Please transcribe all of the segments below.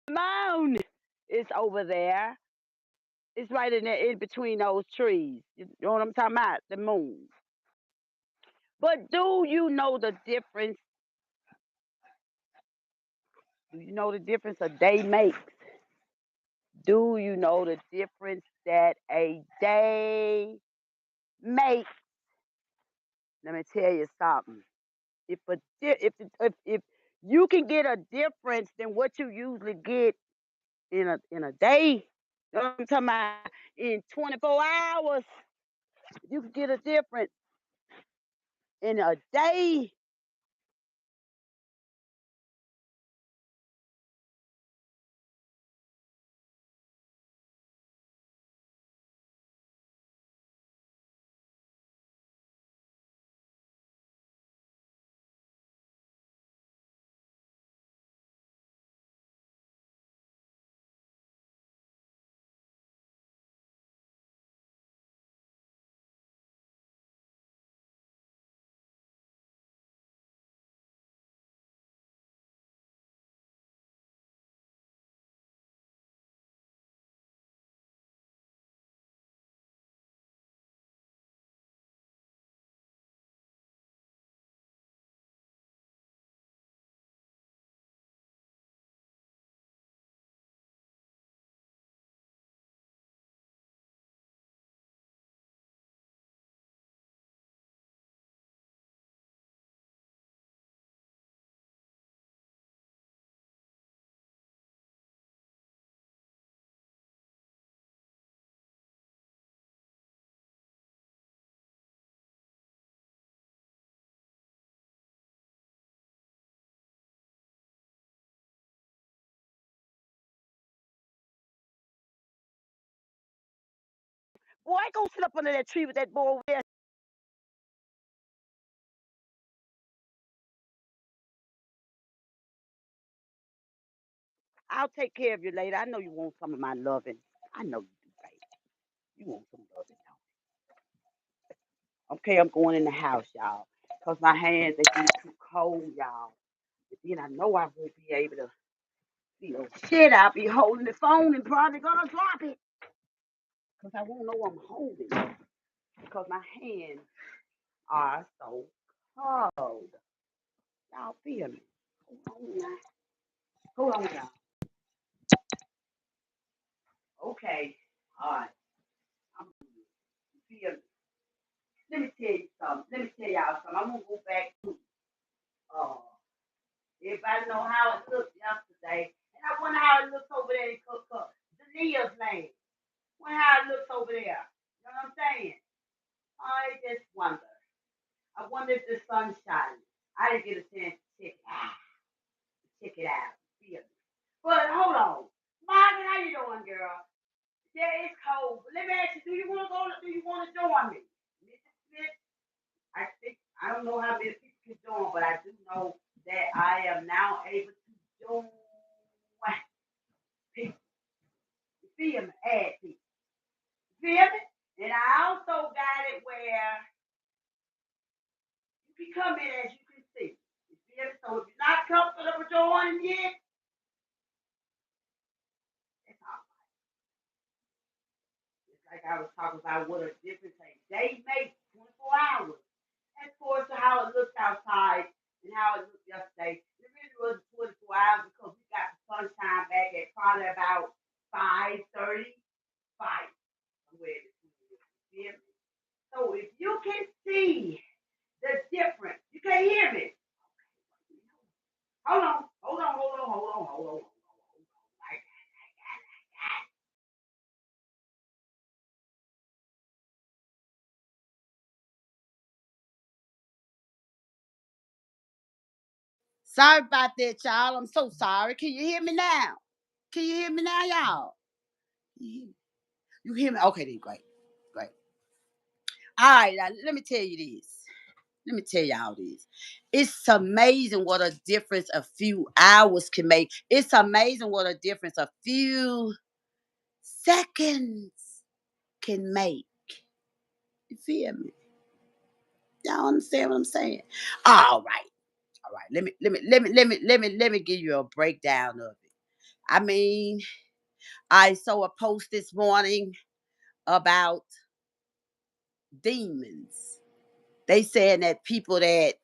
moon is over there. It's right in between those trees. You know what I'm talking about? The moon. But do you know the difference? Do you know the difference a day makes? Do you know the difference that a day makes? Let me tell you something. If you can get a difference than what you usually get in a day, you know what I'm talking about? In 24 hours, you can get a difference in a day. Boy, go sit up under that tree with that boy over there. I'll take care of you later. I know you want some of my loving. I know you do, baby. You want some loving, don't you? Okay, I'm going in the house, y'all. Because my hands, they get too cold, y'all. But then I know I won't be able to, shit, I'll be holding the phone and probably gonna drop it. Because I won't know I'm holding it. Because my hands are so cold. Y'all feel me? Hold on, y'all. Hold on, y'all. Okay. All right. I'm feel me. Let me tell you something. Let me tell y'all something. I'm gonna go back to uh everybody know how it looked yesterday. And I wonder how it looks over there in Cook Dania's land. Wonder how it looks over there. You know what I'm saying? I just wonder. I wonder if the sun's shining. I didn't get a chance to check it out. Check it out. Feel me. But hold on. Margaret, how you doing, girl? Yeah, it's cold. But let me ask you, do you want to go? Do you want to join me? Mrs. Smith, I think, I don't know how many people can join, but I do know that I am now able to join people. You feel me? Add people. You feel me? And I also got it where you can come in as you can see. You feel me? So if you're not comfortable joining yet, it's all right. It's like I was talking about what a difference a day makes, 24 hours. As far as to how it looked outside and how it looked yesterday, it really was 24 hours because we got the sunshine back at probably about 5:30, 5 somewhere between. You feel me? So if you can see the difference, you can't hear me. Hold on, hold on, hold on, hold on, hold on. Sorry about that, y'all. I'm so sorry. Can you hear me now? Can you hear me now, y'all? You hear me? Okay, then great. Great. All right, now, let me tell you this. Let me tell y'all this. It's amazing what a difference a few hours can make. It's amazing what a difference a few seconds can make. You feel me? Y'all understand what I'm saying? All right. All right. Let me give you a breakdown of it. I mean, I saw a post this morning about demons. They saying that people that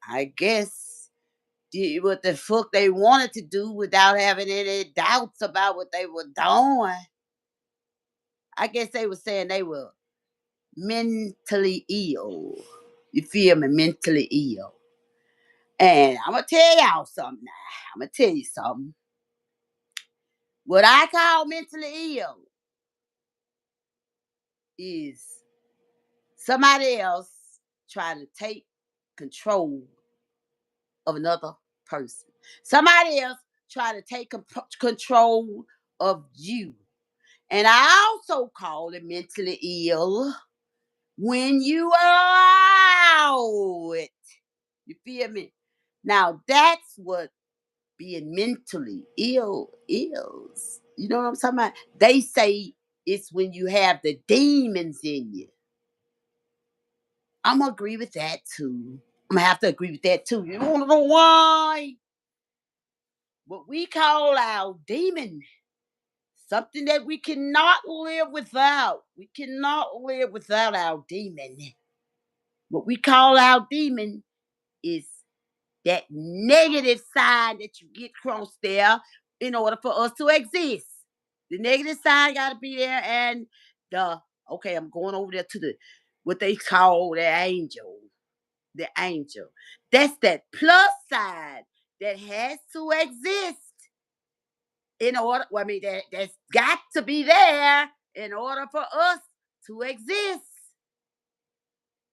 I guess did what the fuck they wanted to do without having any doubts about what they were doing. I guess they were saying they were mentally ill. You feel me? Mentally ill. And I'm gonna tell y'all something now. I'm gonna tell you something. What I call mentally ill is somebody else trying to take control of another person. Somebody else trying to take control of you. And I also call it mentally ill when you allow it. You feel me? Now that's what being mentally ill is. You know what I'm talking about? They say it's when you have the demons in you. I'm gonna agree with that too. I'm gonna have to agree with that too. You wanna know why? What we call our demon, something that we cannot live without. We cannot live without our demon. What we call our demon is that negative side that you get across there in order for us to exist. The negative side got to be there, and the okay, I'm going over there to the what they call the angel. The angel. That's that plus side that has to exist in order. Well, I mean, that's got to be there in order for us to exist.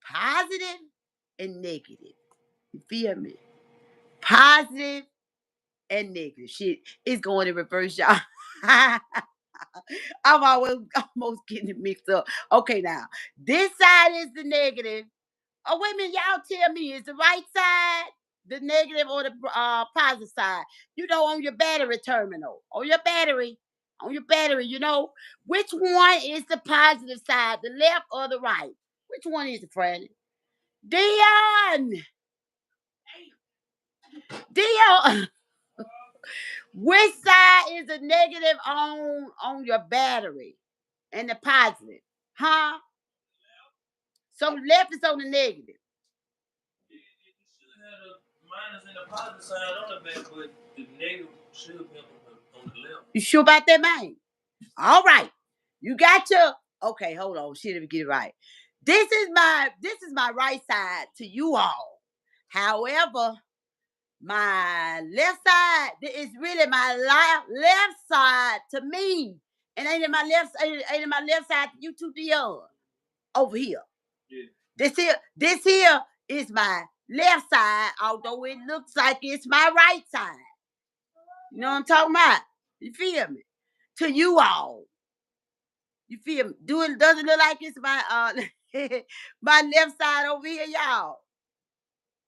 Positive and negative. You feel me? Positive and negative. Shit, it's going in reverse, y'all. I'm always almost getting it mixed up. Okay, now this side is the negative. Oh, wait a minute, y'all tell me, is the right side the negative or the positive side? You know, on your battery terminal, on your battery, you know, which one is the positive side, the left or the right? Which one is it, friend? Dion, Dion, which side is the negative on your battery and the positive? Huh? So the left is on the negative. You should have the minus and the positive side on the back, but the negative should be on the left. You sure about that, man? All right. You got your okay, hold on. Shit, let me get it right. This is my right side to you all. However, my left side is really my left side to me. And ain't it my left side to you two Dion over here. Yeah. This here is my left side, although it looks like it's my right side. You know what I'm talking about? You feel me? To you all. You feel me? Does it look like it's my my left side over here, y'all?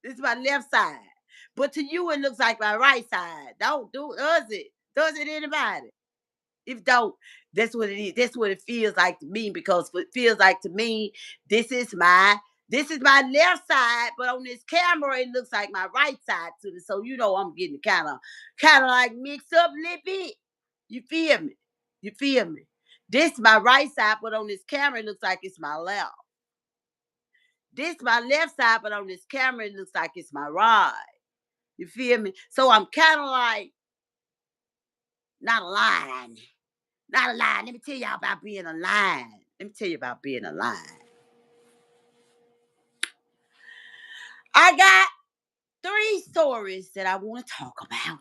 This is my left side. But to you, it looks like my right side. Don't do does it? Does it anybody? If don't, that's what it is. That's what it feels like to me because what it feels like to me, this is my left side, but on this camera it looks like my right side to it. So you know I'm getting kind of like mixed up a little bit. You feel me? You feel me? This my right side, but on this camera it looks like it's my left. This my left side, but on this camera it looks like it's my right. You feel me? So I'm kind of like not aligned. Not aligned. Let me tell y'all about being aligned. Let me tell you about being aligned. I got 3 stories that I want to talk about.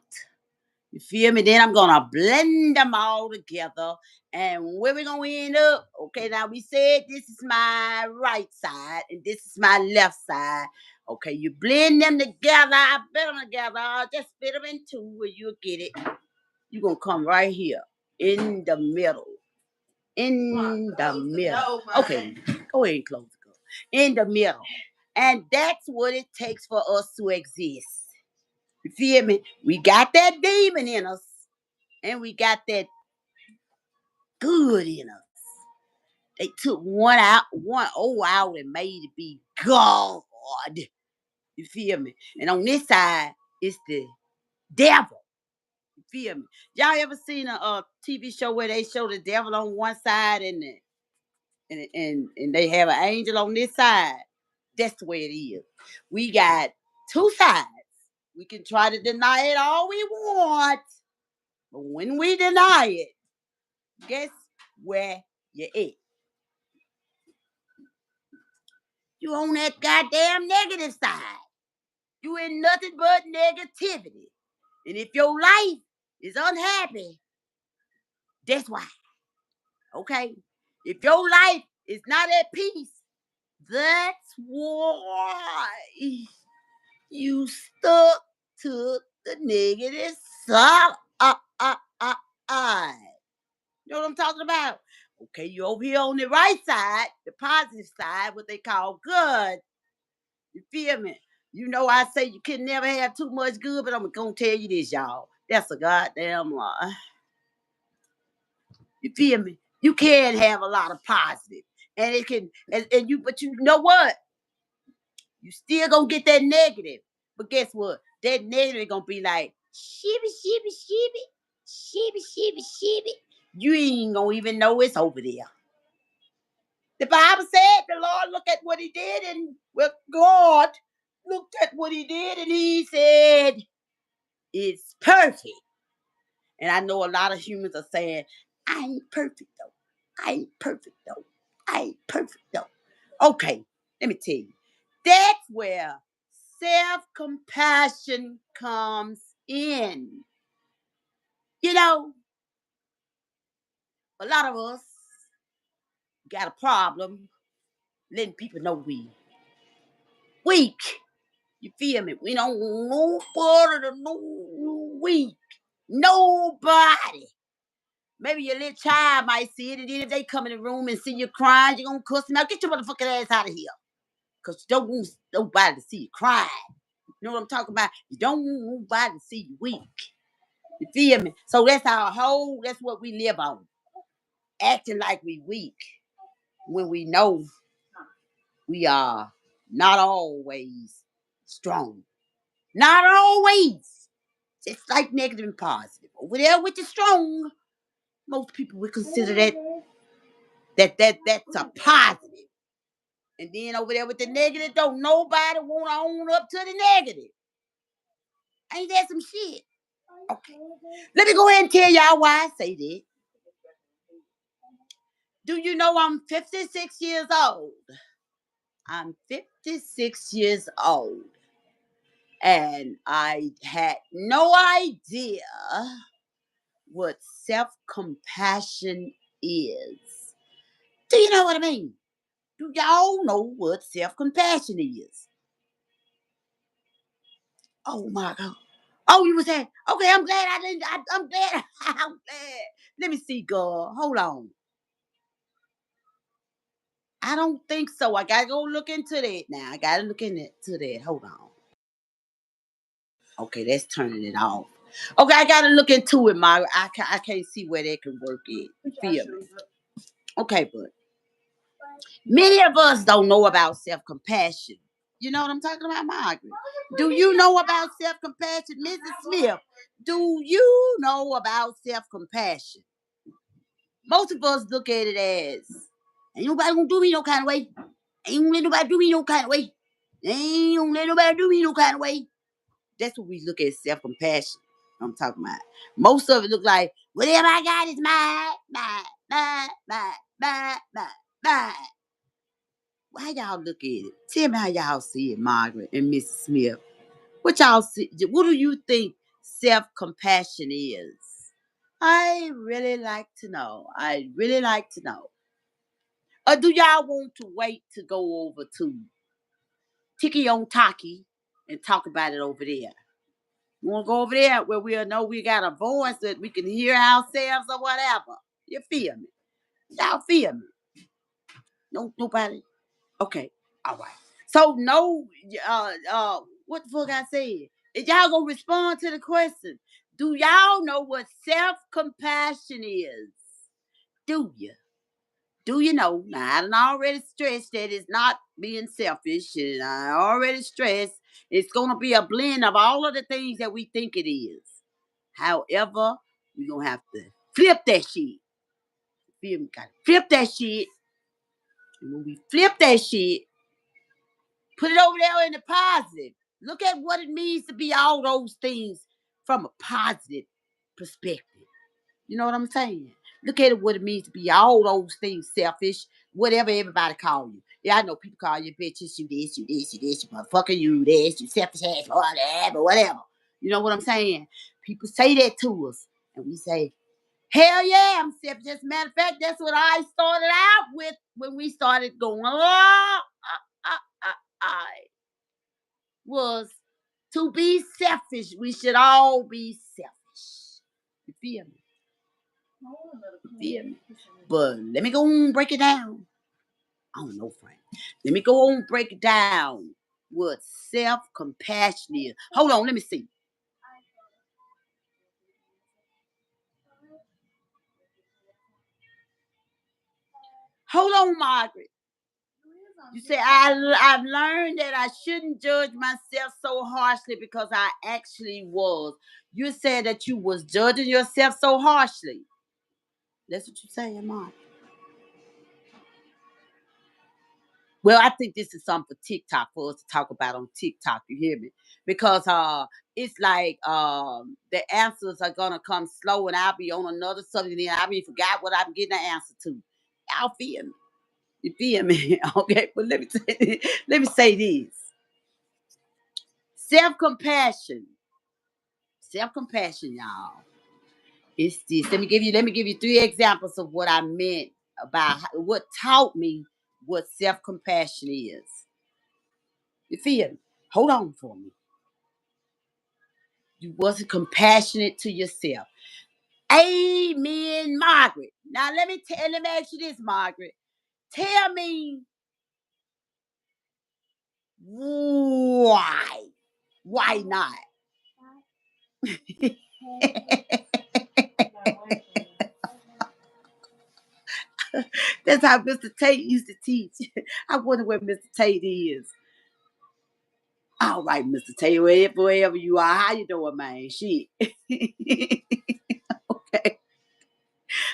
You feel me? Then I'm gonna blend them all together. And where we gonna end up? Okay, now we said this is my right side and this is my left side. Okay, you blend them together. I blend them together. I'll just split them in 2 where you'll get it. You're gonna come right here in the middle. In the middle. Okay, go ahead and close the door. In the middle. And that's what it takes for us to exist. You feel me? We got that demon in us, and we got that good in us. They took one old out and made it be God. You feel me? And on this side, it's the devil. Feel me? Y'all ever seen a TV show where they show the devil on one side and they have an angel on this side? That's the way it is. We got two sides. We can try to deny it all we want, but when we deny it, guess where you at? You on that goddamn negative side. You in nothing but negativity. And if your life is unhappy, that's why. Okay? If your life is not at peace, that's why you stuck to the negative side. You know what I'm talking about? Okay, you over here on the right side, the positive side, what they call good. You feel me? You know I say you can never have too much good, but I'm gonna tell you this, y'all. That's a goddamn lie. You feel me? You can have a lot of positive, and it can, and you, but you know what? You still gonna get that negative. But guess what? That negative gonna be like shibby, shibby, shibby, shibby, shibby, shibby. You ain't gonna even know it's over there. The Bible said the Lord looked at what he did, and well, God looked at what he did, and he said, it's perfect. And I know a lot of humans are saying, I ain't perfect though. I ain't perfect though. I ain't perfect though. Okay, let me tell you. That's where self-compassion comes in. You know, a lot of us got a problem letting people know we weak. You feel me? We don't want nobody to know you weak. Nobody. Maybe your little child might see it, and then if they come in the room and see you crying, you're gonna cuss them out. Get your motherfucking ass out of here. Because you don't want nobody to see you crying. You know what I'm talking about? You don't want nobody to see you weak. You feel me? So that's what we live on. Acting like we weak when we know we are not always strong. Not always. Just like negative and positive. Over there with the strong, most people would consider that's a positive. And then over there with the negative, don't nobody want to own up to the negative. Ain't that some shit? Okay. Let me go ahead and tell y'all why I say that. Do you know I'm 56 years old? I'm 56 years old. And I had no idea what self-compassion is. Do you know what I mean? Do y'all know what self-compassion is? Oh my God. Oh, you was saying, okay, I'm glad I didn't, I'm glad, I'm glad. Let me see, girl. Hold on. I don't think so. I gotta go look into that now. I gotta look into that. Hold on. Okay, that's turning it off. Okay, I gotta look into it, Margaret. I can't see where they can work it. You feel me? Okay, but many of us don't know about self-compassion. You know what I'm talking about, Margaret? Do you know about self-compassion, Mrs. Smith? Do you know about self-compassion? Most of us look at it as, ain't nobody gonna do me no kind of way. Ain't gonna let nobody do me no kind of way. Ain't gonna let nobody do me no kind of way. That's what we look at self-compassion. I'm talking about. Most of it look like, whatever I got is mine. Why y'all look at it? Tell me how y'all see it, Margaret and Mrs. Smith. What y'all see? What do you think self-compassion is? I really like to know. I really like to know. Or do y'all want to wait to go over to Tiki on Taki and talk about it over there? You want to go over there where we'll know we got a voice that we can hear ourselves or whatever. You feel me? Y'all feel me? No, nobody. Okay, all right. So no, what the fuck I said? Is y'all gonna respond to the question? Do y'all know what self-compassion is? Do you? Do you know? Now, I done already stressed that it's not being selfish, and I already stressed it's gonna be a blend of all of the things that we think it is. However, we're gonna have to flip that shit. Feel me? Gotta flip that shit. And when we flip that shit, put it over there in the positive. Look at what it means to be all those things from a positive perspective. You know what I'm saying? Look at it, what it means to be all those things, selfish, whatever everybody call you. Yeah, I know people call you bitches, you this, you this, you this, you motherfucker, you this, you selfish ass, whatever, whatever. You know what I'm saying? People say that to us, and we say, hell yeah, I'm selfish. As a matter of fact, that's what I started out with when we started going, was to be selfish. We should all be selfish. You feel me? Feel me? But let me go and break it down. I don't know, Frank. Let me go on and break it down what self-compassion is. Hold on, let me see. Hold on, Margaret. You say I've learned that I shouldn't judge myself so harshly because I actually was. You said that you was judging yourself so harshly. That's what you saying, Margaret. Well, I think this is something for TikTok for us to talk about on TikTok. You hear me? Because it's like the answers are gonna come slow, and I'll be on another subject, and I be forgot what I'm getting the answer to. Y'all feel me? You feel me? Okay, but let me say this: self compassion, self compassion, y'all. It's this. Let me give you 3 examples of what I meant about what taught me what self compassion is. You feel me? Hold on for me. You wasn't compassionate to yourself. Amen, Margaret. Now let me ask you this, Margaret. Tell me why. Why not? That's how Mr. Tate used to teach. I wonder where Mr. Tate is. All right, Mr. Tate, wherever you are, how you doing, man? Shit. Okay.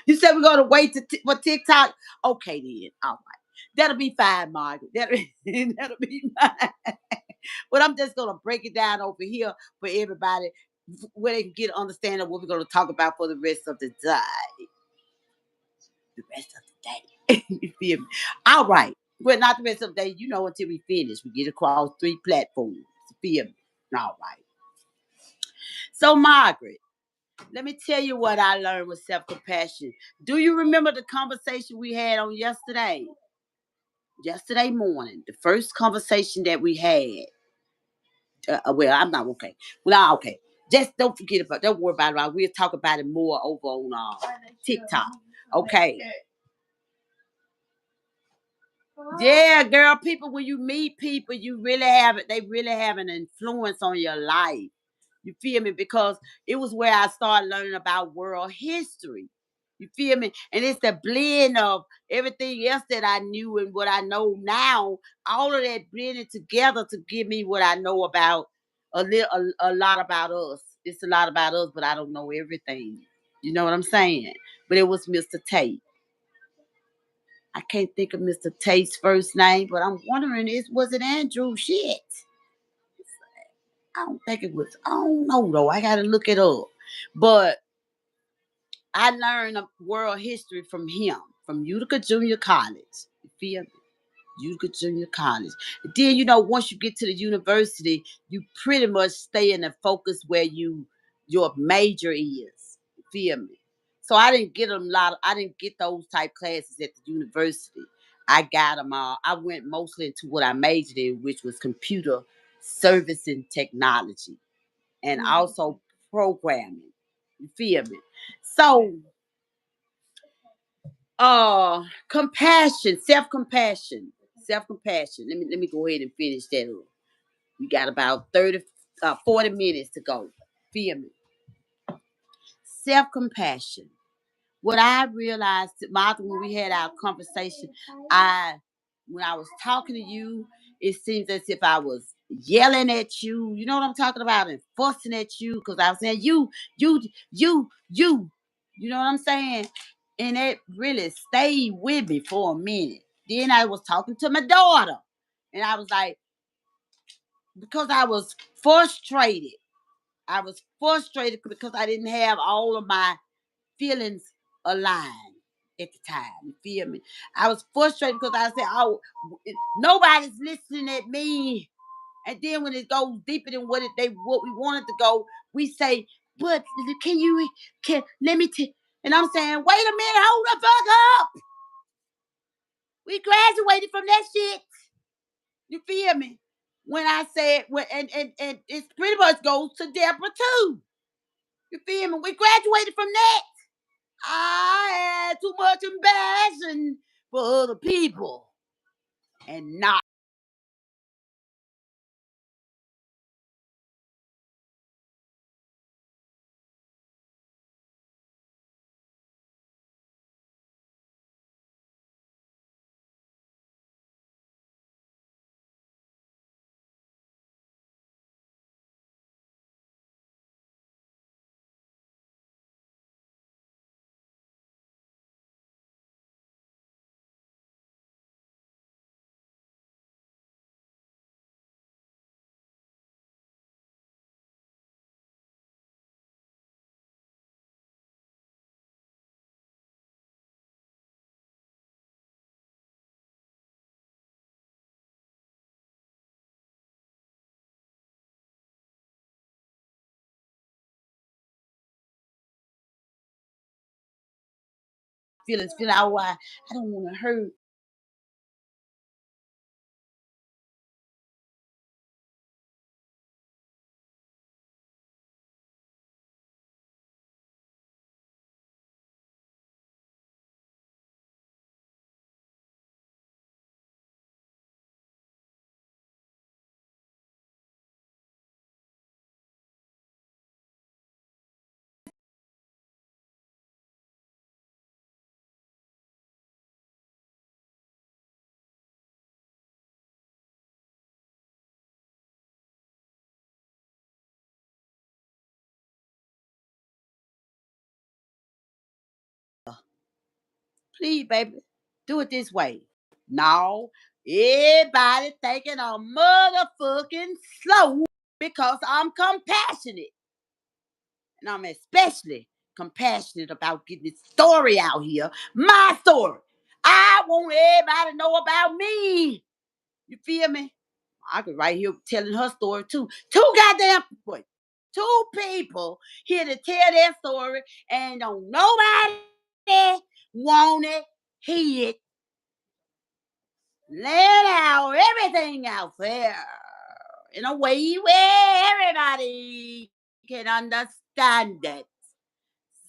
You said we're gonna wait for TikTok. Okay, then. All right, that'll be fine, Margaret. That'll be fine. But I'm just gonna break it down over here for everybody, where they can get an understanding of what we're gonna talk about for the rest of the day. The rest of the day. You feel me? All right. Well, not the rest of the day. You know, until we finish, we get across 3 platforms. You feel me? All right. So, Margaret. Let me tell you what I learned with self compassion. Do you remember the conversation we had on yesterday? Yesterday morning, the first conversation that we had. Well, I'm not okay. Well, I'm okay. Just don't worry about it. We'll talk about it more over on TikTok. Okay. Yeah, girl. People, when you meet people, you really have it. They really have an influence on your life. You feel me? Because it was where I started learning about world history. You feel me? And it's the blend of everything else that I knew and what I know now. All of that blended together to give me what I know about a lot about us. It's a lot about us, but I don't know everything. You know what I'm saying? But it was Mr. Tate. I can't think of Mr. Tate's first name, but I'm wondering, was it Andrew? Shit. I don't think it was. I don't know though. I gotta look it up. But I learned world history from him, from Utica Junior College. You feel me? Utica Junior College. Then once you get to the university, you pretty much stay in the focus where your major is. You feel me? So I didn't get I didn't get those type classes at the university. I got them all. I went mostly into what I majored in, which was computer service and technology, and also programming. You feel me? So compassion, self-compassion. Let me go ahead and finish that up. We got about 40 minutes to go. Feel me? Self-compassion. What I realized, Martha, when we had our conversation, when I was talking to you, it seems as if I was yelling at you. You know what I'm talking about? And fussing at you because I was saying you, you. You know what I'm saying? And it really stayed with me for a minute. Then I was talking to my daughter, and I was like, because I was frustrated. I was frustrated because I didn't have all of my feelings aligned at the time. You feel me? I was frustrated because I said, "Oh, nobody's listening at me." And then when it goes deeper than what we wanted to go, we say, "But can let me and I'm saying, "Wait a minute, hold the fuck up. We graduated from that shit." You feel me? When I said and it pretty much goes to Deborah too. You feel me? We graduated from that. I had too much embarrassing for other people and not feelings, feel out why I don't want to hurt. Please, baby, do it this way. No, everybody thinking I'm motherfucking slow because I'm compassionate. And I'm especially compassionate about getting this story out here. My story. I want everybody to know about me. You feel me? I could right here telling her story too. Two goddamn people. Two people here to tell their story and don't nobody want it, hear it, let out everything out there in a way where everybody can understand it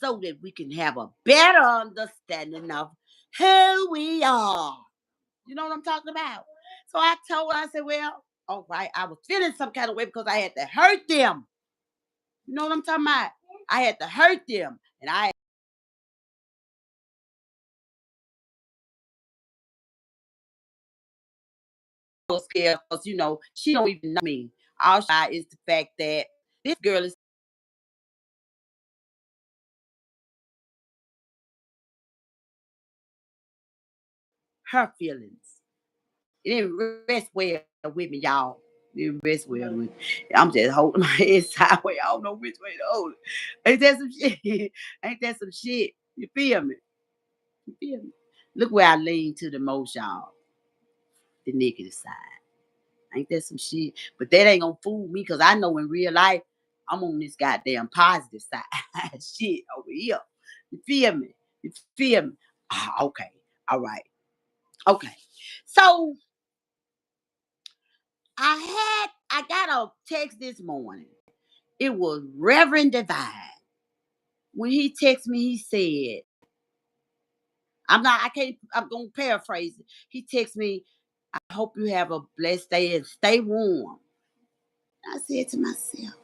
so that we can have a better understanding of who we are. You know what I'm talking about? So I told her, I said, well, all right, I was feeling some kind of way because I had to hurt them. You know what I'm talking about? I had to hurt them. And I was scared because, she don't even know me. All shy is the fact that this girl is her feelings. It didn't rest well with me, y'all. It didn't rest well with me. I'm just holding my head sideways. I don't know which way to hold it. Ain't that some shit? Ain't that some shit? You feel me? You feel me? Look where I lean to the most, y'all. The negative side. Ain't that some shit? But that ain't gonna fool me because I know in real life I'm on this goddamn positive side. Shit over here. You feel me? You feel me? Ah, okay. All right. Okay. So I got a text this morning. It was Reverend Divine. When he texted me, he said, I'm gonna paraphrase it. He texted me, I hope you have a blessed day and stay warm. I said to myself,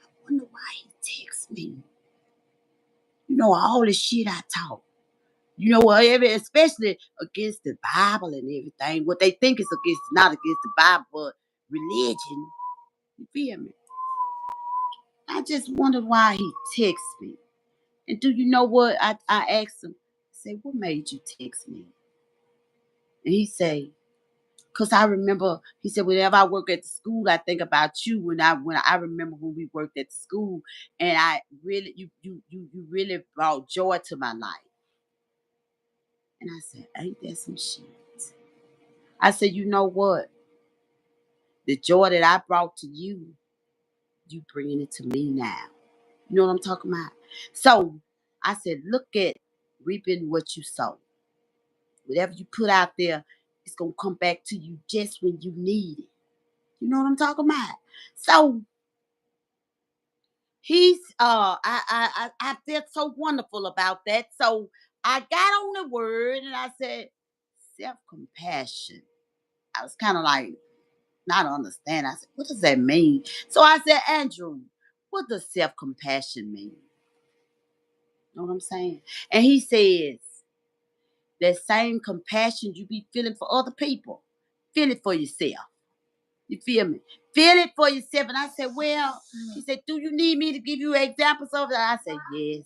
I wonder why he texts me. All the shit I talk. Especially against the Bible and everything. What they think is against, not against the Bible, but religion. You feel me? I just wondered why he texts me. And do you know what? I asked him, I said, what made you text me? And he say, because I remember, he said, whenever I work at the school, I think about you. When I remember when we worked at the school, and I really, you really brought joy to my life. And I said, ain't that some shit? I said, you know what? The joy that I brought to you, you bringing it to me now. You know what I'm talking about? So I said, look at reaping what you sow. Whatever you put out there, it's gonna come back to you just when you need it. You know what I'm talking about? So he's I felt so wonderful about that. So I got on the word and I said self-compassion. I was kind of like not understand. I said, what does that mean? So I said, Andrew, what does self-compassion mean? You know what I'm saying? And he says, that same compassion you be feeling for other people, feel it for yourself. You feel me? Feel it for yourself. And I said, well, he said, do you need me to give you examples of that? I said, yes.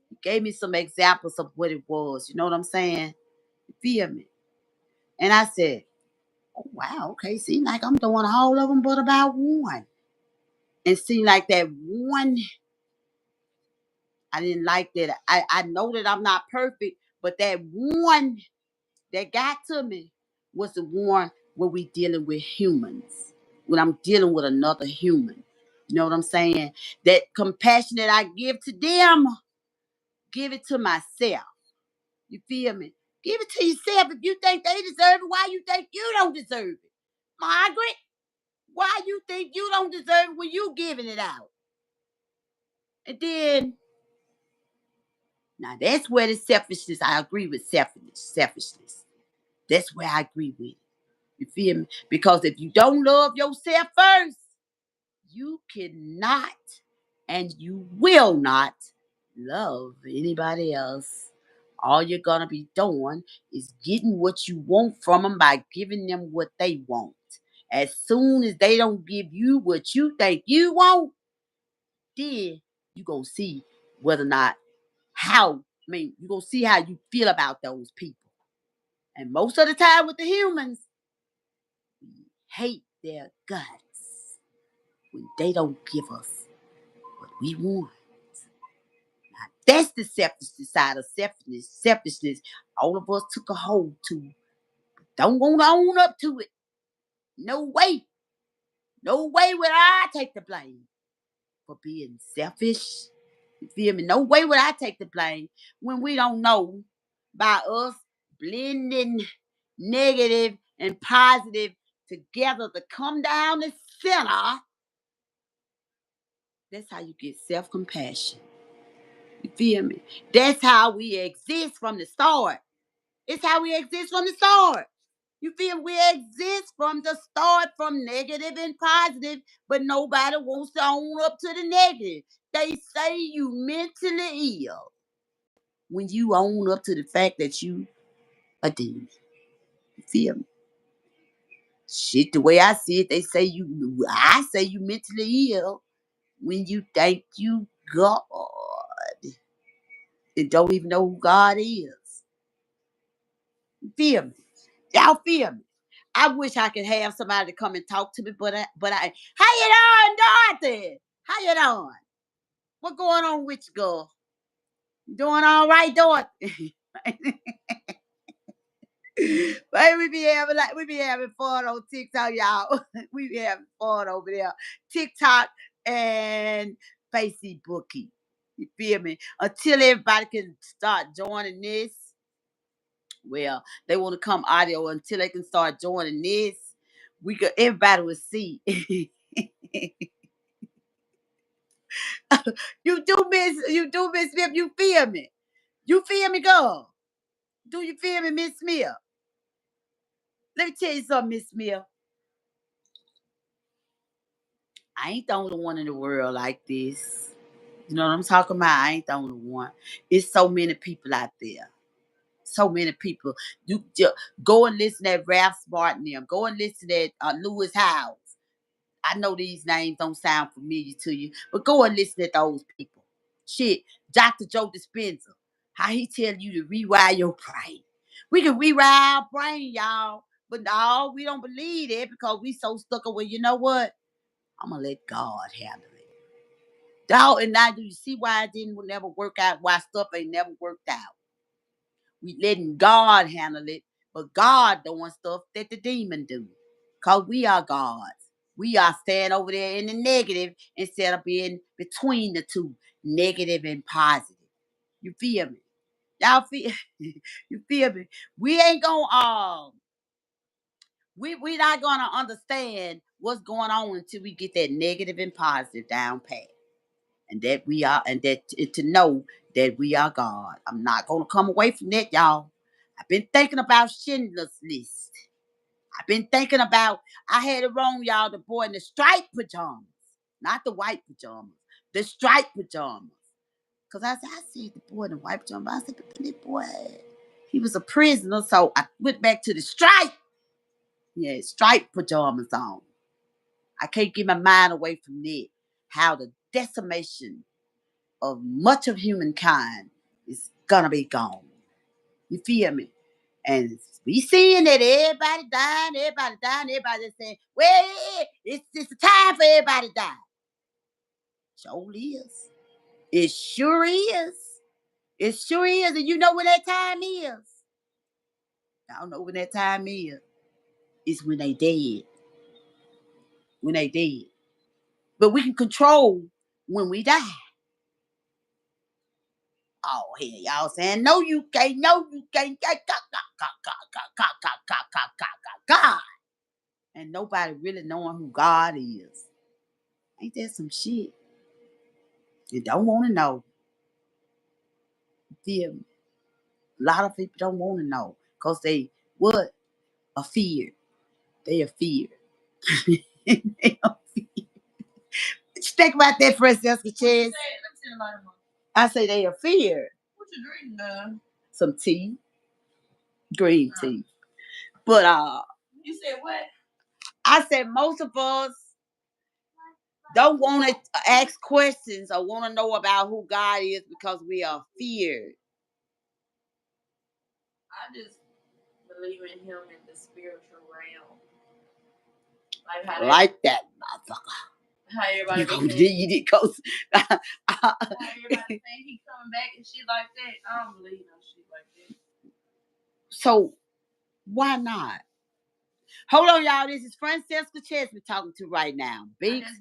He gave me some examples of what it was. You know what I'm saying? You feel me? And I said, oh, wow, okay. Seem like I'm doing all of them, but about one. And seem like that one, I didn't like that. I know that I'm not perfect, but that one that got to me was the one where we dealing with humans. When I'm dealing with another human. You know what I'm saying? That compassion that I give to them, give it to myself. You feel me? Give it to yourself. If you think they deserve it, why you think you don't deserve it? Margaret, why you think you don't deserve it when you giving it out? And then, now that's where the selfishness, I agree with selfishness. That's where I agree with it. You feel me? Because if you don't love yourself first, you cannot and you will not love anybody else. All you're going to be doing is getting what you want from them by giving them what they want. As soon as they don't give you what you think you want, then you're going to see whether or not you're going to see how you feel about those people. And most of the time with the humans, we hate their guts when they don't give us what we want. That's the selfishness side of selfishness. Selfishness, all of us took a hold to. Don't want to own up to it. No way. No way would I take the blame for being selfish. You feel me? No way would I take the blame when we don't know by us blending negative and positive together to come down the center. That's how you get self-compassion. You feel me? That's how we exist from the start. It's how we exist from the start. You feel we exist from the start from negative and positive, but nobody wants to own up to the negative. They say you mentally ill when you own up to the fact that you a demon. You feel me? Shit, the way I see it, I say you mentally ill when you think you God and don't even know who God is. You feel me? Y'all feel me? I wish I could have somebody to come and talk to me, but how you doing, Dorothy? How you doing? What going on with you, girl? You doing all right, Dorothy? But we be having fun on TikTok, y'all. We be having fun over there. TikTok and Facebooky. You feel me? Until everybody can start joining this. Well, they want to come audio until they can start joining this. Everybody will see. You do, Miss Smith. You feel me? You feel me, girl? Do you feel me, Miss Smith? Let me tell you something, Miss Smith. I ain't the only one in the world like this. You know what I'm talking about? I ain't the only one. It's so many people out there. So many people. You just go and listen to Ralph Smart and them. Go and listen to Lewis Howes. I know these names don't sound familiar to you, but go and listen to those people. Shit, Dr. Joe Dispenza, how he tell you to rewire your brain. We can rewire our brain, y'all, but no, we don't believe it because we so stuck on, well, you know what? I'm gonna let God handle it. Dog, and now do you see why it didn't never work out? Why stuff ain't never worked out? We letting God handle it, but God doing stuff that the demon do. Cause we are gods. We are staying over there in the negative instead of being between the two, negative and positive. You feel me? Y'all feel you feel me? We ain't gonna we not gonna understand what's going on until we get that negative and positive down pat. And that we are, and that to know that we are God. I'm not gonna come away from that, y'all. I've been thinking about Schindler's List. I've been thinking about, I had it wrong, y'all, the boy in the striped pajamas, not the white pajamas, the striped pajamas. Because I see the boy in the white pajamas. I said, but that boy, he was a prisoner, so I went back to the stripe. Yeah, striped pajamas on. I can't get my mind away from that. How the decimation of much of humankind is gonna be gone. You feel me? And we seeing that everybody dying, everybody saying, well, it's the time for everybody to die. Sure is. It sure is. It sure is. And you know when that time is? I don't know when that time is. It's when they dead. When they dead. But we can control when we die. Oh, here y'all saying, no, you can't, no, you can't. God. And nobody really knowing who God is. Ain't that some shit? You don't want to know. Feel me? A lot of people don't want to know. Because they, what? A fear. They are fear. They are fear. Think about that, Francesca Chess. I say they are fear. What you drinking, some tea. Green tea. But you said what? I said most of us don't want to ask questions or want to know about who God is because we are feared. I just believe in Him in the spiritual realm. Like that, motherfucker. How everybody gonna need it? Cause how everybody saying He coming back and shit like that. I don't believe no shit like that. So why not? Hold on, y'all. This is Francesca Chesney talking to right now. Binks,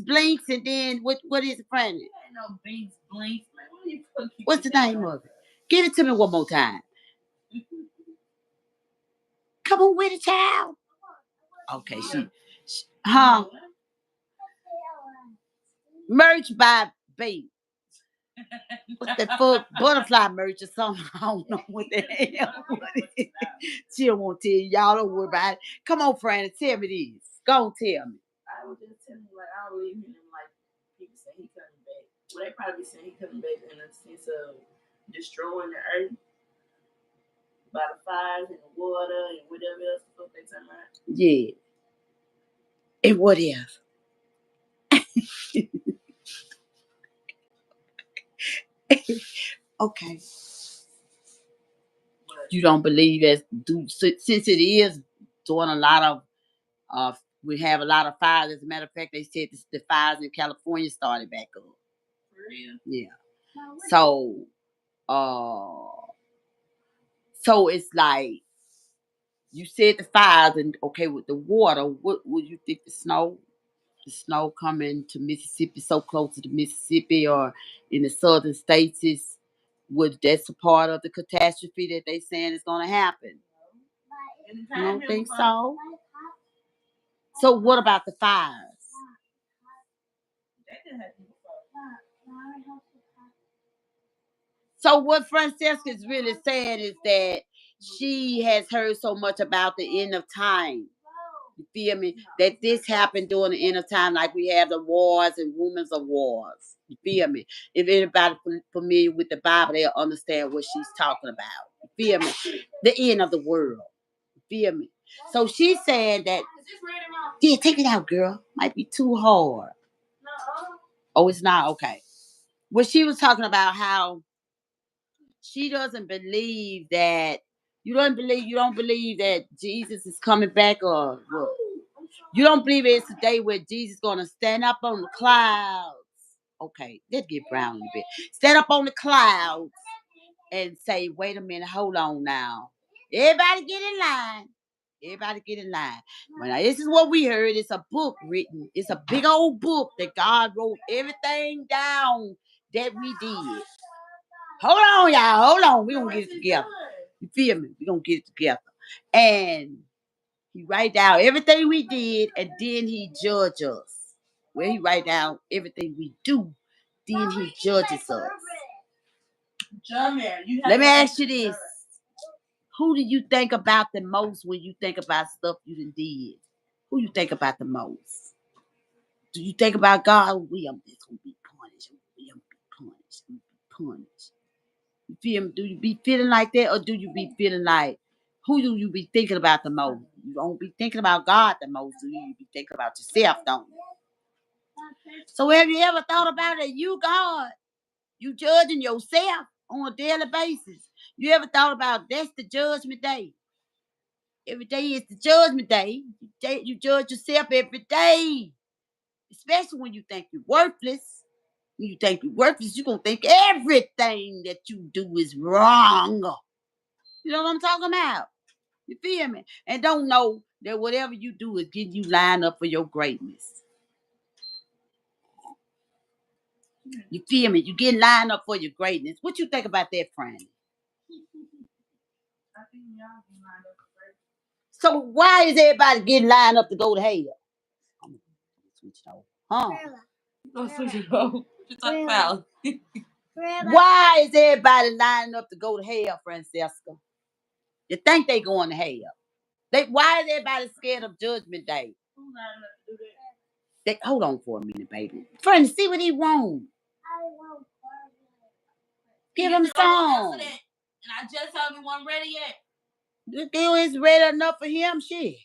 Blinks, and then what is it, Franny? Ain't no Binks, Blinks, man. What's the name of it? Give it to me one more time. Come on with it, child. Okay, huh? Merch by Binks. What's that for? Butterfly merch or something? I don't know what the hell. She don't want to tell you. Y'all don't worry about it. Come on, Franny, tell me this. Go on, tell me. I was just telling you, like, I don't believe him. Like, people say he coming back. Well, they probably saying he coming back in a sense of destroying the earth by the fires and the water and whatever else the fuck they talking about. Yeah. And what else? Okay. You don't believe since it is doing a lot of we have a lot of fires. As a matter of fact, they said the fires in California started back up. For real? Yeah. So so it's like you said the fires and okay with the water. What would you think the snow? The snow coming to Mississippi, so close to the Mississippi or in the southern states is that's a part of the catastrophe that they saying is going to happen. You don't think so? So what about the fires? So what Francesca is really saying is that she has heard so much about the end of time. You feel me? That this happened during the end of time, like we have the wars and rumors of wars. You feel me? If anybody familiar with the Bible, they'll understand what she's talking about. Feel me? The end of the world. Feel me? So she's saying that, yeah, take it out, girl. Might be too hard. Oh, it's not? Okay. Well, she was talking about how she doesn't believe that you don't believe that Jesus is coming back, or what? You don't believe it's a day where Jesus gonna stand up on the clouds. Okay, let's get brown a little bit. Stand up on the clouds and say, wait a minute, hold on now. Everybody get in line. Everybody get in line. Well, now, this is what we heard. It's a book written. It's a big old book that God wrote everything down that we did. Hold on, y'all. Hold on. We're going to get it together. You feel me? We're going to get it together. And he write down everything we did, and then he judge us. Where he write down everything we do, then he judges us. Let me ask you this. Who do you think about the most when you think about stuff you done did? Who you think about the most? Do you think about God? We are just gonna be punished. We are gonna be punished. I'm gonna be punished. You feel me? Do you be feeling like that, or do you be feeling like, who do you be thinking about the most? You don't be thinking about God the most, do you? You be thinking about yourself, don't you? So have you ever thought about it? You God, you judging yourself on a daily basis. You ever thought about that's the judgment day? Every day is the judgment day. You judge yourself every day. Especially when you think you're worthless. When you think you're worthless, you're going to think everything that you do is wrong. You know what I'm talking about? You feel me? And don't know that whatever you do is getting you lined up for your greatness. You feel me? You get lined up for your greatness. What you think about that, Franny? So why is everybody getting lined up to go to hell? I'm gonna switch it over. Huh? Don't switch it over. What you talking about? Why is everybody lining up to go to hell, Francesca? You think they going to hell? Why is everybody scared of Judgment Day? Hold on for a minute, baby. Friend, see what he want. Give him some. And I just told him he wasn't ready yet. The girl is ready enough for him, shit.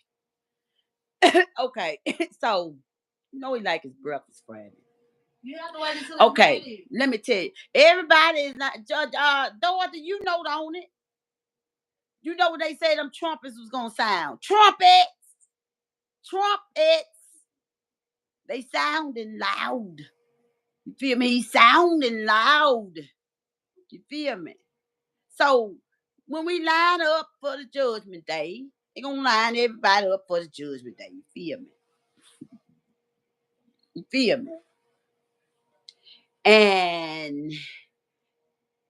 Okay, so you know he like his breakfast, Friday. You have to wait until okay, ready. Let me tell you. Everybody is not Judge Dorothy, you know on it. You know what they say them trumpets was gonna sound. Trumpets! Trumpets! They sounding loud. You feel me? He's sounding loud. You feel me? So when we line up for the judgment day, they're gonna line everybody up for the judgment day. You feel me? You feel me? And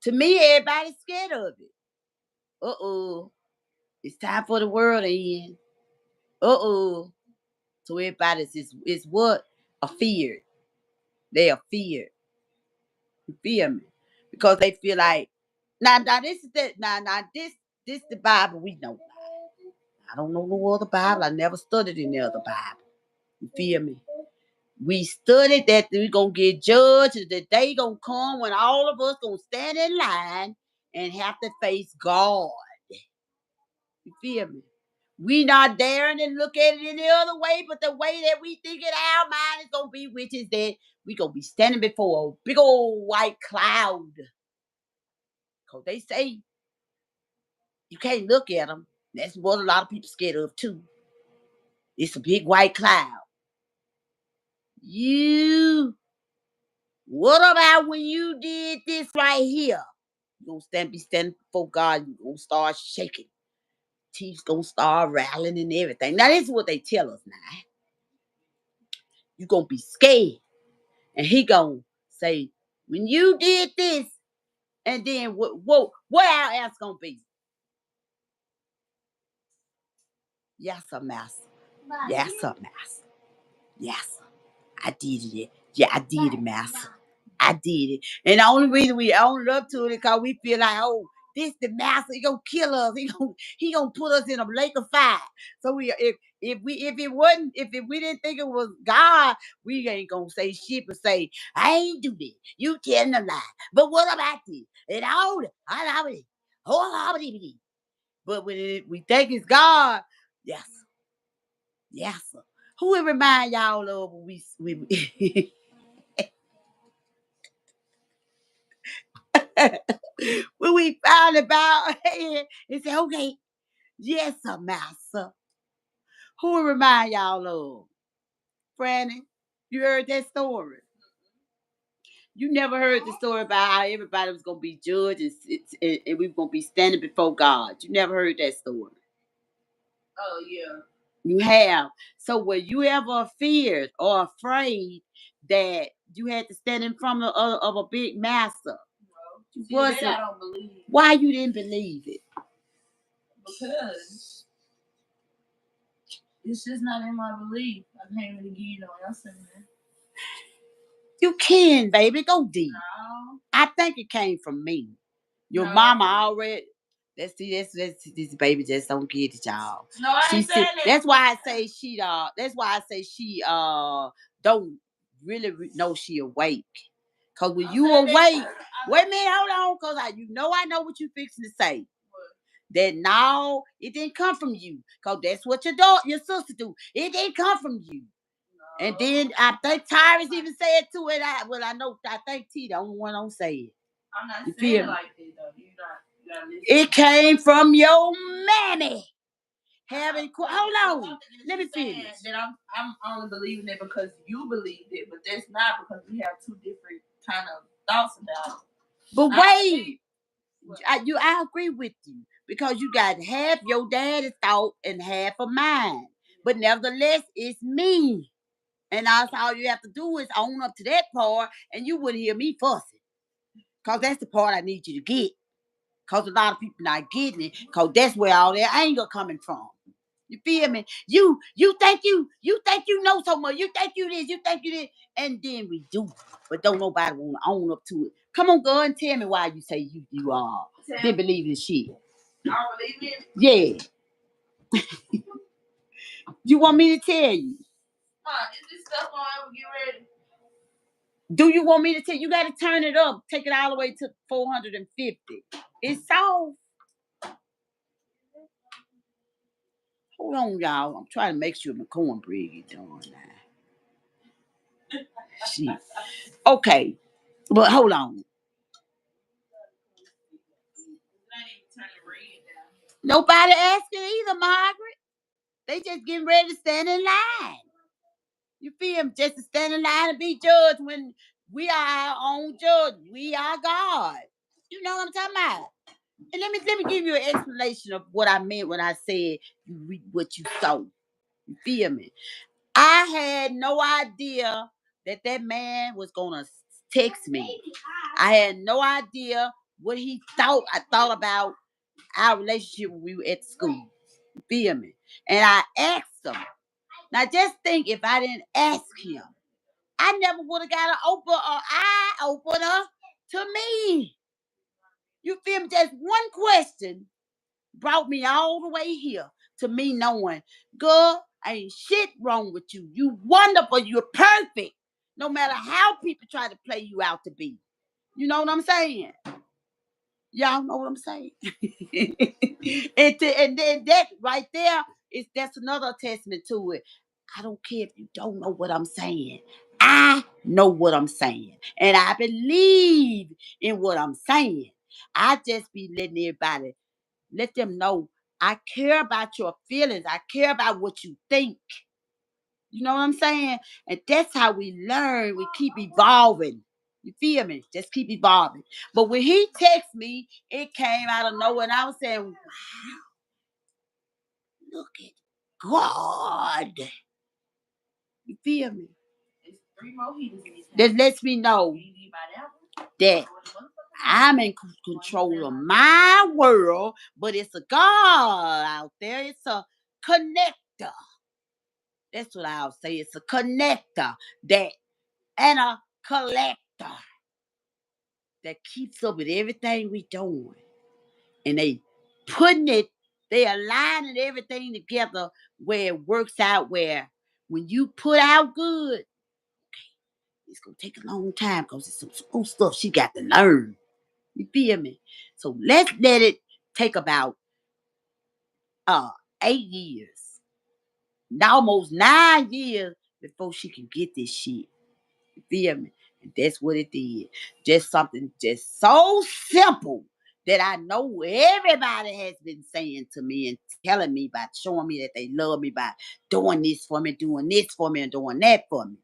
to me, everybody's scared of it. Uh-oh. It's time for the world to end. Uh-oh. So everybody's is what? A fear. They are feared. You feel me? Because they feel like now this is the this the Bible we know. I don't know no other Bible. I never studied in the other Bible. You feel me? We studied that we're gonna get judged, and the day gonna come when all of us gonna stand in line and have to face God. You feel me? We not daring to look at it any other way, but the way that we think in our mind is gonna be, which is that we gonna be standing before a big old white cloud. Cause they say you can't look at them. That's what a lot of people scared of too. It's a big white cloud. What about when you did this right here? You gonna be standing before God. You gonna start shaking. Teeth gonna start rattling and everything. Now this is what they tell us now. You gonna be scared, and he gonna say, when you did this, and then what our answer gonna be? Yes, sir, master. Yes, sir, master. Yes, sir. I did it. Yeah, I did it, master. I did it. And the only reason we own up to it is because we feel like, oh, this the master, he gonna kill us. He gonna put us in a lake of fire. So if we didn't think it was God, we ain't gonna say shit but say, I ain't do this. You telling a lie. But what about this? And all I love it. But when we think it's God, yes, sir. Yes, sir. Who it remind y'all of when we when we found about it and say, okay, yes, sir, master. Who it remind y'all of? Franny, you heard that story. You never heard the story about how everybody was gonna be judged and we were gonna be standing before God. You never heard that story. Oh yeah. You have. So were you ever feared or afraid that you had to stand in front of a big master? No. You See, wasn't. that I don't believe. Why you didn't believe it? Because it's just not in my belief. I can't really give you no answer, man. You can, baby. Go deep. No. I think it came from me. Your No. mama already. That's this baby just don't get it, y'all. No, I ain't saying that. That's why I say she That's why I say she don't really know she awake. Cause when you awake, wait a minute, hold on, cause I know what you fixing to say. What? That no, it didn't come from you. Cause that's what your sister do. It didn't come from you. No. And then I think Tyrus even said to it. I think T the only one don't say it. I'm not saying it like that though. You gotta listen. It came from your mammy. Hold on. Let me finish. That I'm only believing it because you believed it, but that's not because we have two different kind of thoughts about it. But wait, I agree with you because you got half your daddy's thought and half of mine. But nevertheless, it's me. And that's all you have to do is own up to that part, and you wouldn't hear me fussing. Because that's the part I need you to get. Because a lot of people not getting it. Because that's where all their anger coming from. You feel me? You think you know so much. You think you this. And then we do. But don't nobody want to own up to it. Come on, girl, and tell me why you say you didn't believe in shit. I don't believe it? Yeah. You want me to tell you? Is this stuff gonna ever get ready? Do you want me to tell you? You got to turn it up. Take it all the way to 450. It's soft. Hold on, y'all. I'm trying to make sure my cornbread get done now. Shit. Okay. But hold on. Nobody asking either, Margaret. They just getting ready to stand in line. You feel me? Just to stand in line and be judged when we are our own judge. We are God. You know what I'm talking about? And let me give you an explanation of what I meant when I said you reap what you sow. You feel me? I had no idea that man was gonna text me. I had no idea what he thought. I thought about our relationship when we were at school. You feel me? And I asked him. Now just think if I didn't ask him, I never would have got an eye opener to me. You feel me? Just one question brought me all the way here to me knowing, girl, ain't shit wrong with you. You wonderful. You're perfect. No matter how people try to play you out to be. You know what I'm saying? Y'all know what I'm saying? And then that right there that's another testament to it. I don't care if you don't know what I'm saying. I know what I'm saying. And I believe in what I'm saying. I just be letting everybody let them know I care about your feelings. I care about what you think. You know what I'm saying? And that's how we learn. We keep evolving. You feel me? Just keep evolving. But when he texted me, it came out of nowhere. And I was saying, wow, look at God. You feel me? That lets me know that I'm in control of my world, but it's a God out there. It's a connector. That's what I'll say. It's a connector and a collector that keeps up with everything we doing. And they aligning everything together where it works out, where when you put out good, it's going to take a long time because it's some school stuff she got to learn. You feel me? So let's let it take about 8 years, almost 9 years before she can get this shit. You feel me? And that's what it did. Just something just so simple that I know everybody has been saying to me and telling me by showing me that they love me by doing this for me, doing this for me, and doing that for me.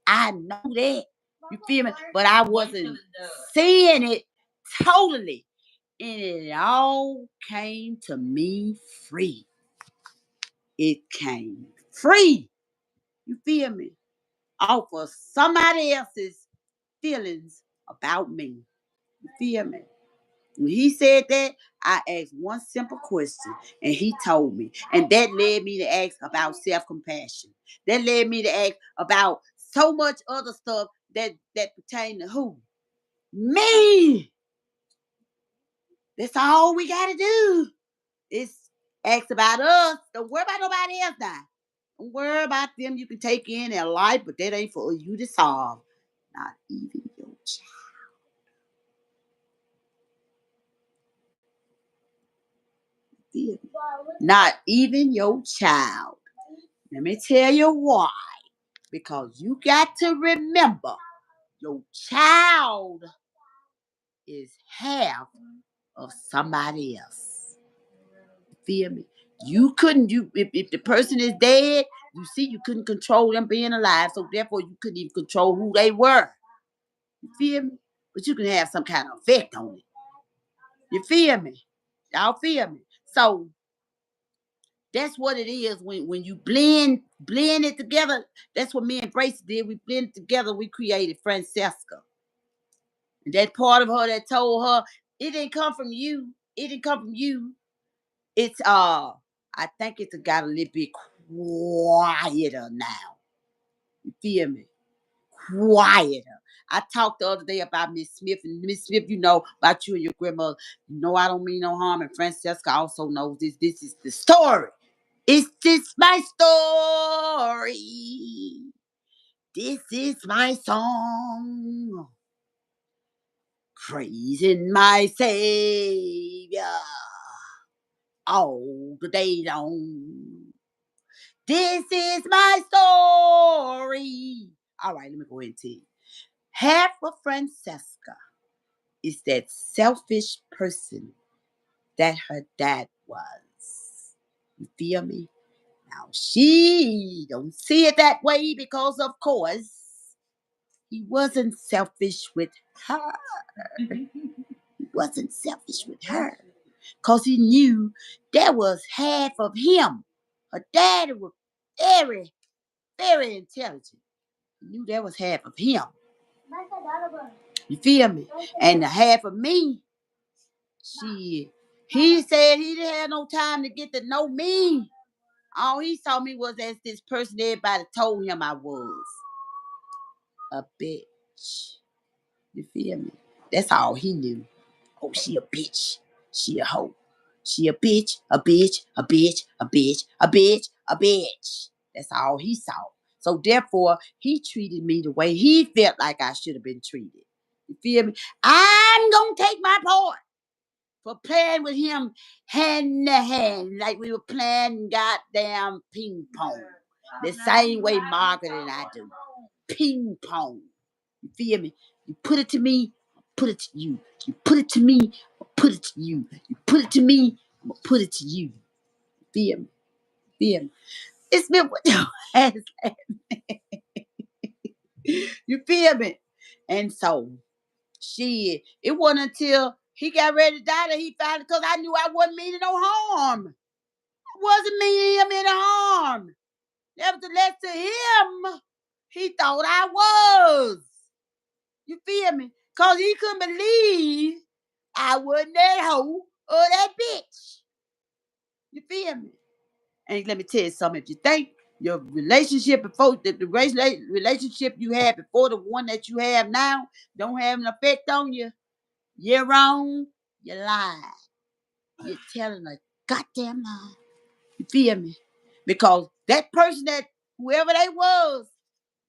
I know that. You feel me? But I wasn't seeing it totally. And it all came to me free. It came free. You feel me? Off of somebody else's feelings about me. You feel me? When he said that, I asked one simple question and he told me. And that led me to ask about self-compassion. That led me to ask about so much other stuff that pertain to who? Me. That's all we gotta do. It's ask about us. Don't worry about nobody else now. Don't worry about them. You can take in their life, but that ain't for you to solve. Not even your child. Not even your child. Let me tell you why. Because you got to remember your child is half of somebody else. Feel me? You couldn't, if the person is dead, you see, you couldn't control them being alive, so therefore you couldn't even control who they were. You feel me? But you can have some kind of effect on it. You feel me? Y'all feel me? So that's what it is when you blend it together. That's what me and Grace did. We blended together. We created Francesca. And that part of her that told her it didn't come from you. It didn't come from you. It's I think it's got a little bit quieter now. You feel me? Quieter. I talked the other day about Miss Smith, and Miss Smith, you know about you and your grandmother. You know I don't mean no harm, and Francesca also knows this. This is the story. It's this my story. This is my song. Praising my Savior all the day long. This is my story. All right, let me go ahead and tell you. Half of Francesca is that selfish person that her dad was. You feel me? Now she don't see it that way because, of course, he wasn't selfish with her. He wasn't selfish with her because he knew that was half of him. Her daddy was very, very intelligent. He knew that was half of him. You feel me? And the half of me, he said he didn't have no time to get to know me. All he saw me was as this person everybody told him I was. A bitch. You feel me? That's all he knew. Oh, she a bitch. She a hoe. She a bitch, a bitch, a bitch, a bitch, a bitch, a bitch. That's all he saw. So therefore, he treated me the way he felt like I should have been treated. You feel me? I'm gonna take my part for playing with him hand to hand like we were playing goddamn ping pong. The same way Margaret and I do. Ping pong. You feel me? You put it to me, I'll put it to you. You put it to me, I'll put it to you. You put it to me, I'm gonna put it to you. Feel me? Feel me? It's been what your ass at. You feel me? And so it wasn't until he got ready to die that he found it because I knew I wasn't meaning no harm. I wasn't meaning him any harm. Nevertheless, to him, he thought I was. You feel me? Because he couldn't believe I wasn't that hoe or that bitch. You feel me? And let me tell you something. If you think your relationship before the relationship you had before the one that you have now don't have an effect on you, you're wrong. You lie. You're telling a goddamn lie. You feel me? Because that person that whoever they was,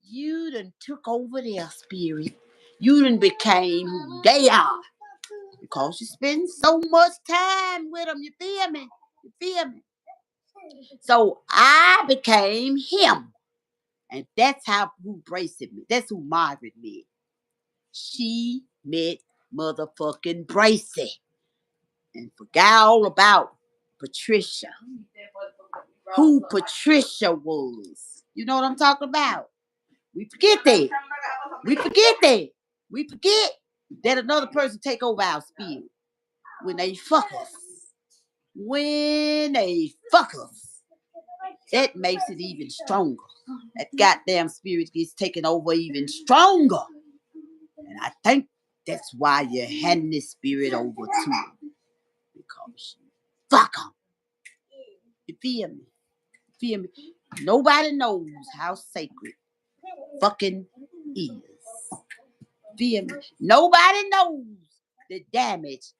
you done took over their spirit. You done became who they are. You Because you spend so much time with him. You feel me? You feel me? So I became him. And that's who Bracy met. That's who Margaret met. She met motherfucking Bracy. And forgot all about Patricia. Who Patricia was. You know what I'm talking about? We forget that. We forget that. We forget that another person take over our spirit when they fuck us. When they fuck us. That makes it even stronger. That goddamn spirit gets taken over even stronger. And I think that's why you're handing this spirit over to him. Because fuck him. You feel me? You feel me? Nobody knows how sacred fucking is. Feel me? Nobody knows the damage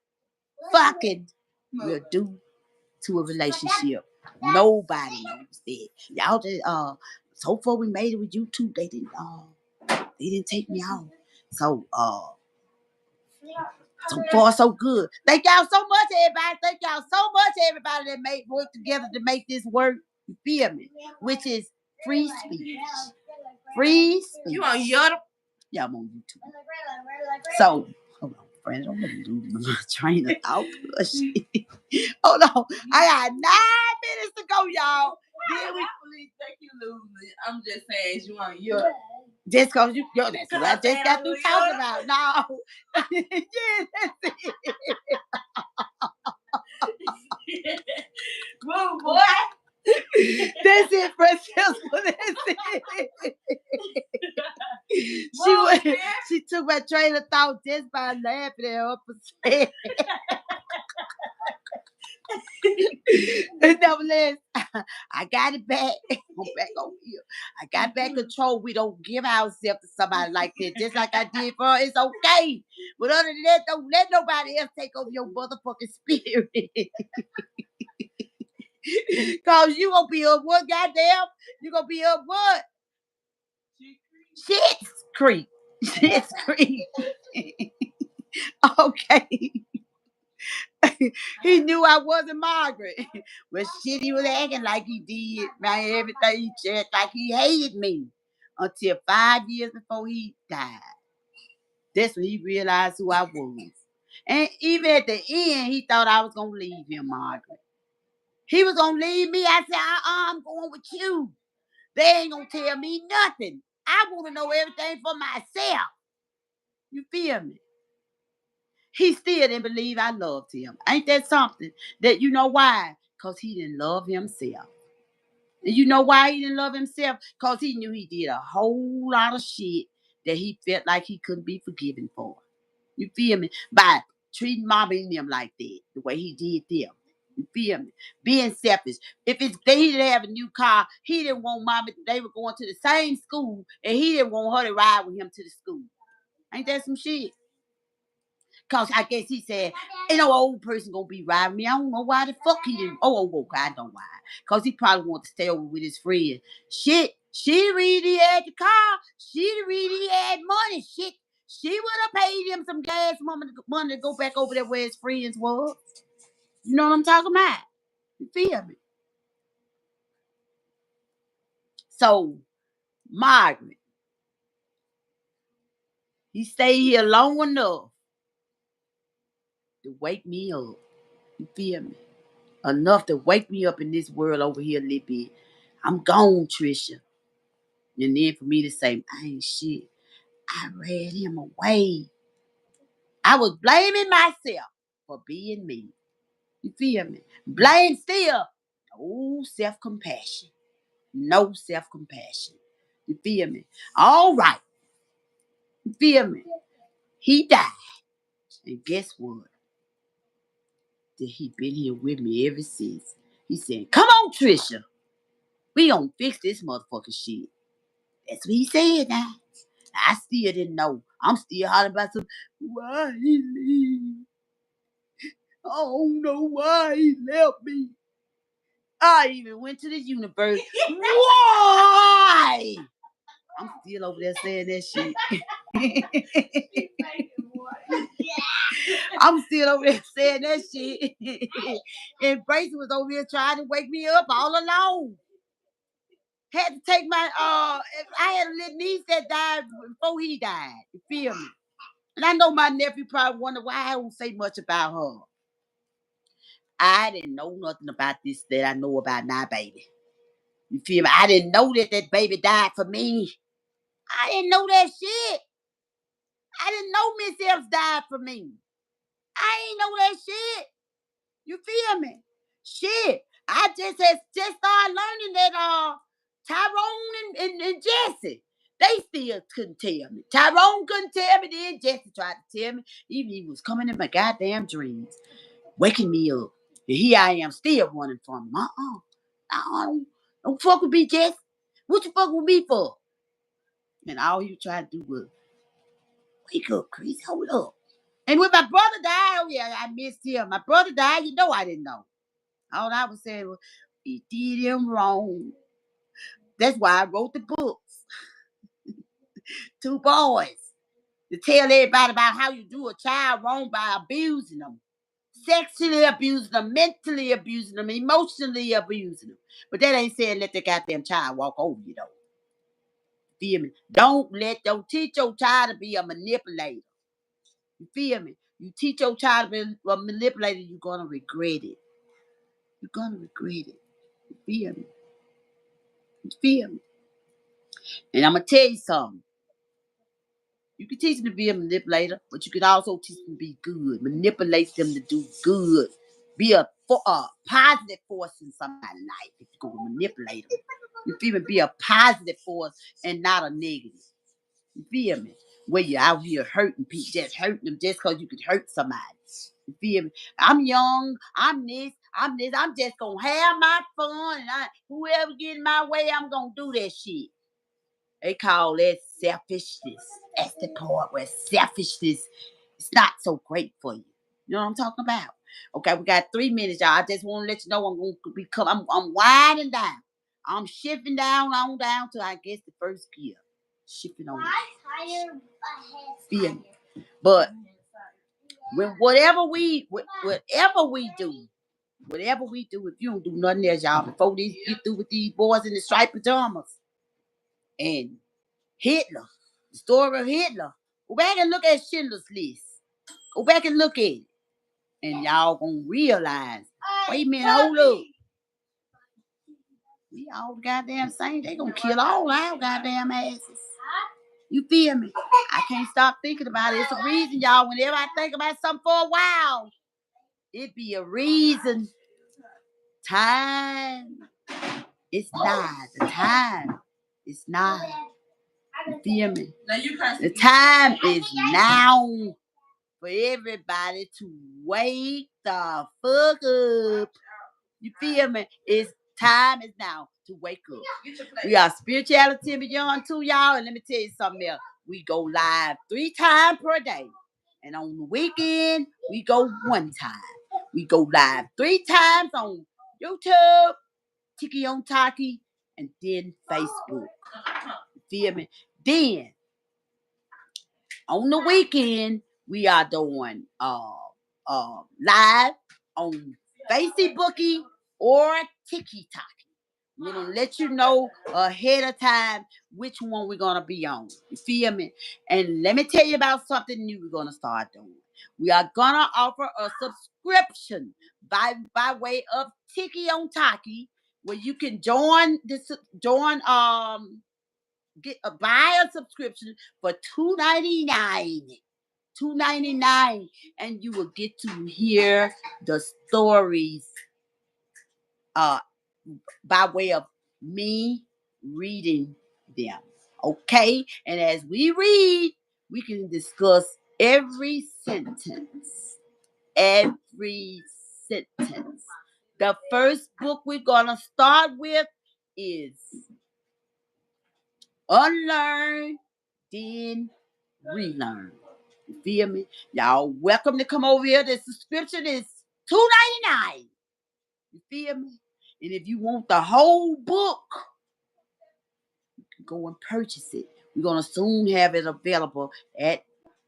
fucking will do to a relationship. Nobody knows that. Y'all just so far we made it with YouTube. They didn't take me out. So far so good. Thank y'all so much, everybody. Thank y'all so much, everybody that work together to make this work. You feel me? Which is free speech. Free speech. You on YouTube? Yeah, I'm on YouTube. So, hold on, friends. I'm gonna lose my train of thought. Hold on. I got 9 minutes to go, y'all. Then we please think you losing. I'm just saying you on YouTube. Just cause that's what I just got through talking about. No. Yeah, that's it. Move, boy. That's it, Francesca. That's it. She took my train of thought just by laughing at her percent. Nevertheless, I got it back. I'm back over here. I got back control. We don't give ourselves to somebody like that. Just like I did for her. It's okay. But other than that, don't let nobody else take over your motherfucking spirit. Cause you gonna be up what, goddamn? You gonna be up what? Shit's Creek. Shit's Creek. Okay. He knew I wasn't Margaret. But shit, he was acting like he did. Man, everything he said, like he hated me. Until 5 years before he died. That's when he realized who I was. And even at the end, he thought I was going to leave him, Margaret. He was going to leave me. I said, I'm going with you. They ain't going to tell me nothing. I want to know everything for myself. You feel me? He still didn't believe I loved him. Ain't that something? That you know why? Because he didn't love himself. And you know why he didn't love himself? Because he knew he did a whole lot of shit that he felt like he couldn't be forgiven for. You feel me? By treating mama and them like that, the way he did them. You feel me? Being selfish. If he didn't have a new car, he didn't want mama. They were going to the same school, and he didn't want her to ride with him to the school. Ain't that some shit? Cause I guess he said, ain't no old person gonna be riding me. I don't know why the fuck he didn't. I know why. Cause he probably wanted to stay over with his friend. Shit, she really had the car. She really had money. Shit, she would have paid him some gas money to go back over there where his friends was. You know what I'm talking about? You feel me? So, Margaret, he stayed here long enough to wake me up. You feel me? Enough to wake me up in this world over here a little bit. I'm gone, Trisha. And then for me to say, I ain't shit. I ran him away. I was blaming myself for being me. You feel me? Blame still. No self-compassion. No self-compassion. You feel me? All right. You feel me? He died. And guess what? That he been here with me ever since. He said, come on, Trisha. We gonna fix this motherfucking shit. That's what he said now. I still didn't know. I'm still hollering about some, why he leave? I don't know why he left me. I even went to the universe. Why? I'm still over there saying that shit. I'm still over there saying that shit. And Bracy was over here trying to wake me up all alone. Had to take my I had a little niece that died before he died. You feel me? And I know my nephew probably wonder why I don't say much about her. I didn't know nothing about this that I know about now, baby. You feel me? I didn't know that that baby died for me. I didn't know that shit. I didn't know Miss Epps died for me. I ain't know that shit. You feel me? Shit. I just started learning that Tyrone and Jesse, they still couldn't tell me. Tyrone couldn't tell me, then Jesse tried to tell me. Even he was coming in my goddamn dreams, waking me up. And here I am still running from him. Don't fuck with me, Jesse. What you fuck with me for? And all you tried to do was wake up, Chris. Hold up. And when my brother died, oh yeah, I missed him. My brother died, you know I didn't know. All I was saying was, he did him wrong. That's why I wrote the books. Two boys. To tell everybody about how you do a child wrong by abusing them. Sexually abusing them, mentally abusing them, emotionally abusing them. But that ain't saying let the goddamn child walk over you, though. Feel me? Don't teach your child to be a manipulator. You feel me? You teach your child to be a manipulator, you're gonna regret it. You're gonna regret it. You feel me? You feel me? And I'm gonna tell you something. You can teach them to be a manipulator, but you can also teach them to be good. Manipulate them to do good. Be a positive force in somebody's life if you're gonna manipulate them. You feel me? Be a positive force and not a negative. You feel me? Where you're out here hurting people, just hurting them just because you could hurt somebody. You feel me? I'm young. I'm this. I'm this. I'm just gonna have my fun, and whoever get in my way, I'm gonna do that shit. They call that selfishness. That's the part where selfishness is not so great for you. You know what I'm talking about? Okay, we got 3 minutes, y'all. I just want to let you know I'm going to become. I'm winding down. I'm shifting down on down to I guess the first gear. Shifting on. Feel me? But when whatever we do, if you don't do nothing else, y'all, before these get through with these boys in the striped pajamas and Hitler, the story of Hitler. Go back and look at Schindler's List. Go back and look at it. And y'all gonna realize, wait a minute, hold up. We all goddamn same. They gonna kill all our goddamn asses. You feel me? I can't stop thinking about it. It's a reason, y'all. Whenever I think about something for a while, it be a reason. Time. It's not. The time. It's not. You feel me? The time is now for everybody to wake the fuck up. You feel me? It's time is now to wake up. We are Spirituality Beyond too, y'all. And let me tell you something else. We go live 3 times per day. And on the weekend, we go 1 time. We go live 3 times on YouTube, Tiki on Taki, and then Facebook. You feel me? Then on the weekend, we are doing live on Facebooky or TikTok. We're gonna let you know ahead of time which one we're gonna be on. You feel me? And let me tell you about something new we're gonna start doing. We are gonna offer a subscription by way of Tiki on Taki, where you can buy a subscription for $2.99. $2.99, and you will get to hear the stories by way of me reading them. Okay? And as we read, we can discuss every sentence. Every sentence. The first book we're gonna start with is Unlearn, Then Relearn. You feel me? Y'all welcome to come over here. The subscription is $2.99. You feel me? And if you want the whole book, go and purchase it. We're gonna soon have it available at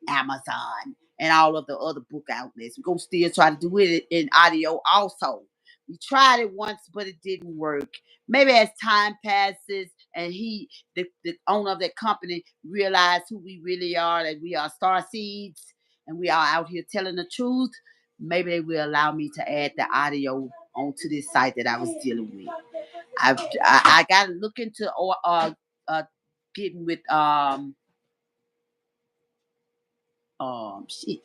Amazon and all of the other book outlets. We're going to still try to do it in audio also. We tried it once, but it didn't work. Maybe as time passes and the owner of that company, realize who we really are, that we are star seeds and we are out here telling the truth, maybe they will allow me to add the audio onto this site that I was dealing with. I got to look into getting with shit.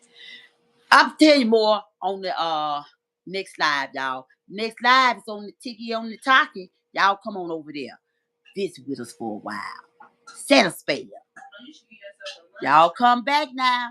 I'll tell you more on the next live, y'all. Next live is on the Tiki on the Talkie. Y'all come on over there. Visit with us for a while. Set a spell. Y'all come back now.